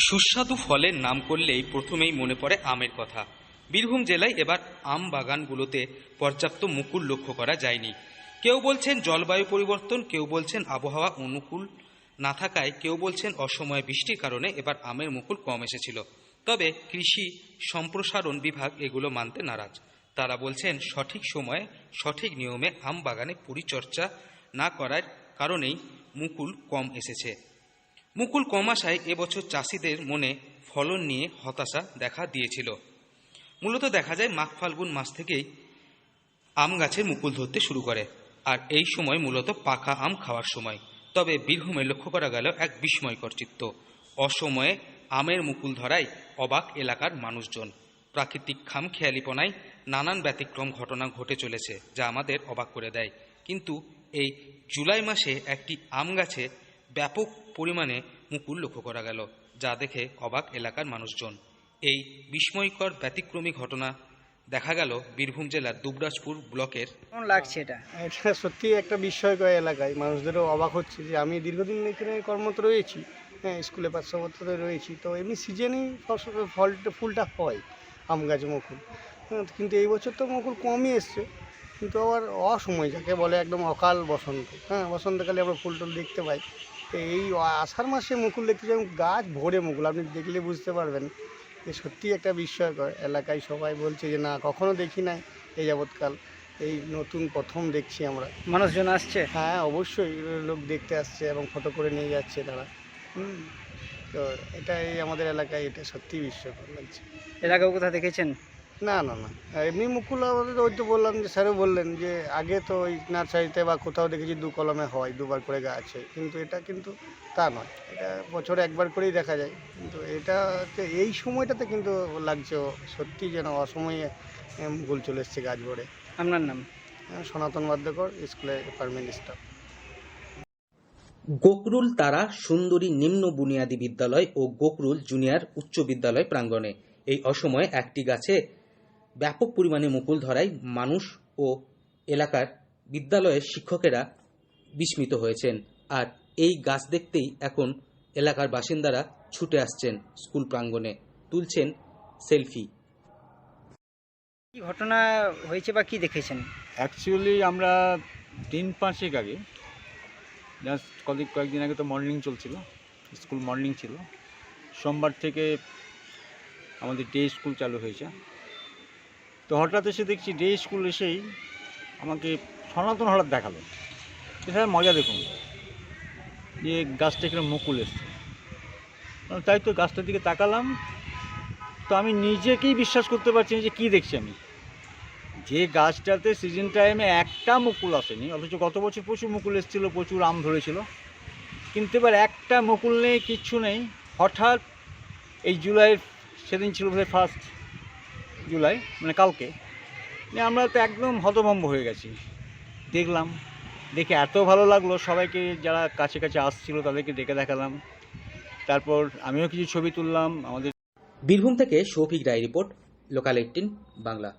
সুস্বাদু ফলের নাম করলেই প্রথমেই মনে পড়ে আমের কথা। বীরভূম জেলায় এবার আম বাগানগুলোতে পর্যাপ্ত মুকুল লক্ষ্য করা যায়নি। কেউ বলছেন জলবায়ু পরিবর্তন, কেউ বলছেন আবহাওয়া অনুকূল না থাকায়, কেউ বলছেন অসময়ে বৃষ্টির কারণে এবার আমের মুকুল কম এসেছিল। তবে কৃষি সম্প্রসারণ বিভাগ এগুলো মানতে নারাজ। তারা বলছেন সঠিক সময়ে সঠিক নিয়মে আম বাগানে পরিচর্যা না করার কারণেই মুকুল কম এসেছে। মুকুল কম আসায় এবছর চাষিদের মনে ফলন নিয়ে হতাশা দেখা দিয়েছিল। মূলত দেখা যায় মাঘ ফাল্গুন মাস থেকেই আম গাছের মুকুল ধরতে শুরু করে, আর এই সময় মূলত পাকা আম খাওয়ার সময়। তবে বীরভূমে লক্ষ্য করা গেল এক বিস্ময়কর চিত্র। অসময়ে আমের মুকুল ধরায় অবাক এলাকার মানুষজন। প্রাকৃতিক খামখেয়ালিপনায় নানান ব্যতিক্রম ঘটনা ঘটে চলেছে, যা আমাদের অবাক করে দেয়। কিন্তু এই জুলাই মাসে একটি আম গাছে ব্যাপক পরিমাণে মুকুল লক্ষ্য করা গেল, যা দেখে অবাক এলাকার মানুষজন। এই বিস্ময়কর ব্যতিক্রমী ঘটনা দেখা গেল বীরভূম জেলার দুবরাজপুর ব্লকের। কেমন লাগছে এটা? এটা সত্যি একটা বিস্ময়কর এলাকায় মানুষদেরও অবাক হচ্ছে যে আমি দীর্ঘদিন এখানে কর্মরত রয়েছি, হ্যাঁ, স্কুলে 5 বছর রয়েছি, তো এমনি সিজনেই ফুলটা হয় আম গাছে মুকুল। হ্যাঁ, কিন্তু এই বছর তো মুকুল কমই এসছে, কিন্তু আবার অসময় যাকে বলে একদম অকাল বসন্ত। হ্যাঁ, বসন্তকালে আমরা ফুল টুল দেখতে পাই। তো এই আষাঢ় মাসে মুকুল দেখতে যাই, গাছ ভরে মুকুল, আপনি দেখলে বুঝতে পারবেন যে সত্যি একটা বিস্ময়কর। এলাকায় সবাই বলছে যে না, কখনো দেখি নাই এই যাবৎকাল, এই নতুন প্রথম দেখছি আমরা। মানুষজন আসছে? হ্যাঁ, অবশ্যই লোক দেখতে আসছে এবং ফটো করে নিয়ে যাচ্ছে তারা। তো এটাই আমাদের এলাকায়, এটা সত্যি বিস্ময়কর লাগছে। এর আগেও কোথাও দেখেছেন? না না না, এমনি মুকুল আমাদের ওই তো বললাম যে স্যারও বললেন যে আগে তো ওই নার্সারিতে বা কোথাও দেখেছি 2 কলমে হয়, 2বার করে গাছ হয়, কিন্তু এটা কিন্তু তা নয়, এটা বছরে একবার করেই দেখা যায়। কিন্তু এটা এই সময়টাতে কিন্তু লাগছে সত্যি যেন অসময়ে মুকুল চলে এসছে গাছ ভরে। আপনার নাম? সনাতন বাদ্যকর, স্কুলে পার্মানেন্ট স্টাফ। গোকরুল তারা সুন্দরী নিম্ন বুনিয়াদী বিদ্যালয় ও গোকরুল জুনিয়র উচ্চ বিদ্যালয় প্রাঙ্গণে এই অসময়ে একটি গাছে ব্যাপক পরিমাণে মুকুল ধরায় মানুষ ও এলাকার বিদ্যালয়ের শিক্ষকেরা বিস্মিত হয়েছেন। আর এই গাছ দেখতেই এখন এলাকার বাসিন্দারা ছুটে আসছেন স্কুল প্রাঙ্গণে, তুলছেন সেলফি। কি ঘটনা হয়েছে বা কি দেখেছেন? অ্যাকচুয়ালি আমরা 3-5 আগে, জাস্ট কয়েকদিন আগে তো মর্নিং চলছিল, স্কুল মর্নিং ছিল। সোমবার থেকে আমাদের ডে স্কুল চালু হয়েছে। তো হঠাৎ এসে দেখছি ডে স্কুল এসেই আমাকে সনাতন হঠাৎ দেখালো, এছাড়া মজা দেখুন যে গাছটা কিরকম মুকুল এসছে। তাই তো গাছটার দিকে তাকালাম, তো আমি নিজেকেই বিশ্বাস করতে পারছি না যে কী দেখছি আমি। যে গাছটাতে সিজন টাইমে একটা মুকুল আসেনি, অথচ গত বছর প্রচুর মুকুল এসেছিলো, প্রচুর আম ধরেছিল, কিন্তু এবার একটা মুকুল নেই, কিচ্ছু নেই। হঠাৎ এই জুলাইয়ের, সেদিন ছিল বোধহয় 1 জুলাই, মানে কালকে, আমরা তো একদম হতভম্ব হয়ে গেছি। দেখলাম, দেখে এত ভালো লাগলো, সবাইকে যারা কাছে কাছে আসছিল তাদেরকে ডেকে দেখালাম, তারপর আমিও কিছু ছবি তুললাম। আমাদের বীরভূম থেকে শৌভিক রায় রিপোর্ট, লোকাল 18 বাংলা।